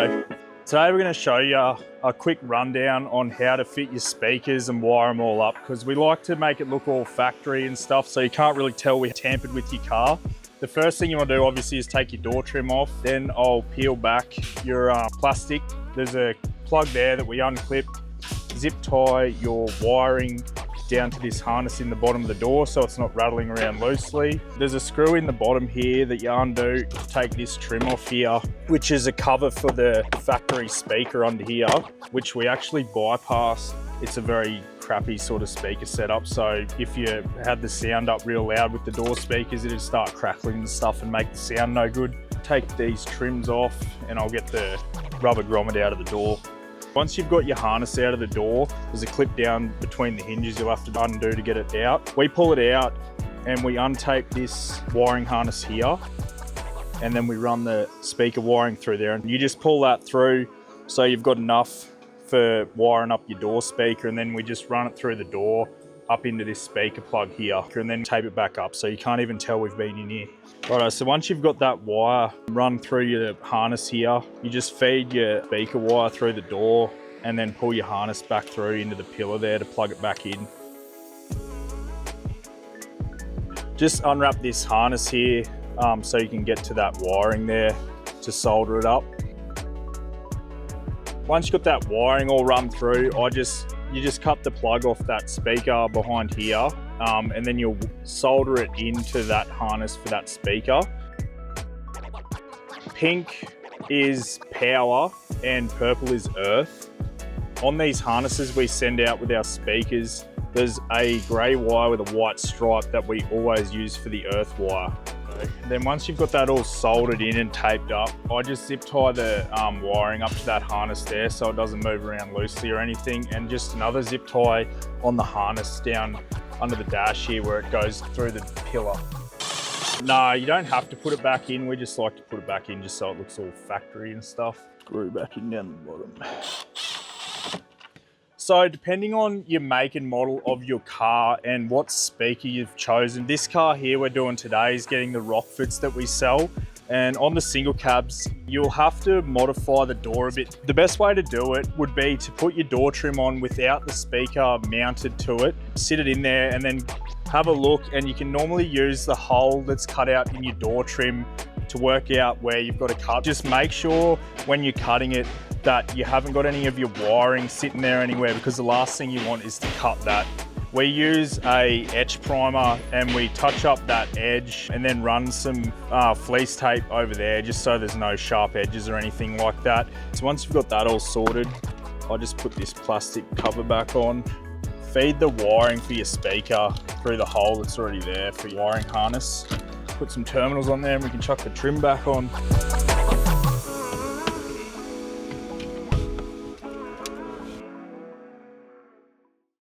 G'day. Today we're going to show you a quick rundown on how to fit your speakers and wire them all up, because we like to make it look all factory and stuff so you can't really tell we tampered with your car. The first thing you want to do obviously is take your door trim off. Then I'll peel back your plastic. There's a plug there that we unclip. Zip tie your wiring down to this harness in the bottom of the door so it's not rattling around loosely. There's a screw in the bottom here that you undo to take this trim off here, which is a cover for the factory speaker under here, which we actually bypass. It's a very crappy sort of speaker setup, so if you had the sound up real loud with the door speakers, it'd start crackling and stuff and make the sound no good. Take these trims off and I'll get the rubber grommet out of the door. Once you've got your harness out of the door, there's a clip down between the hinges you'll have to undo to get it out. We pull it out and we untape this wiring harness here, and then we run the speaker wiring through there, and you just pull that through so you've got enough for wiring up your door speaker, and then we just run it through the door up into this speaker plug here and then tape it back up so you can't even tell we've been in here. Righto, so once you've got that wire run through your harness here, you just feed your speaker wire through the door and then pull your harness back through into the pillar there to plug it back in. Just unwrap this harness here so you can get to that wiring there to solder it up. Once you've got that wiring all run through, you just cut the plug off that speaker behind here, and then you'll solder it into that harness for that speaker. Pink is power and purple is earth. On these harnesses we send out with our speakers, there's a grey wire with a white stripe that we always use for the earth wire. Then once you've got that all soldered in and taped up, I just zip tie the wiring up to that harness there so it doesn't move around loosely or anything, and just another zip tie on the harness down under the dash here where it goes through the pillar. No, you don't have to put it back in. We just like to put it back in just so it looks all factory and stuff. Screw back in down the bottom. So depending on your make and model of your car and what speaker you've chosen, this car here we're doing today is getting the Rockfords that we sell. And on the single cabs, you'll have to modify the door a bit. The best way to do it would be to put your door trim on without the speaker mounted to it. Sit it in there and then have a look, and you can normally use the hole that's cut out in your door trim to work out where you've got to cut. Just make sure when you're cutting it that you haven't got any of your wiring sitting there anywhere, because the last thing you want is to cut that. We use a etch primer and we touch up that edge and then run some fleece tape over there just so there's no sharp edges or anything like that. So once you've got that all sorted, I just put this plastic cover back on. Feed the wiring for your speaker through the hole that's already there for your wiring harness. Put some terminals on there and we can chuck the trim back on.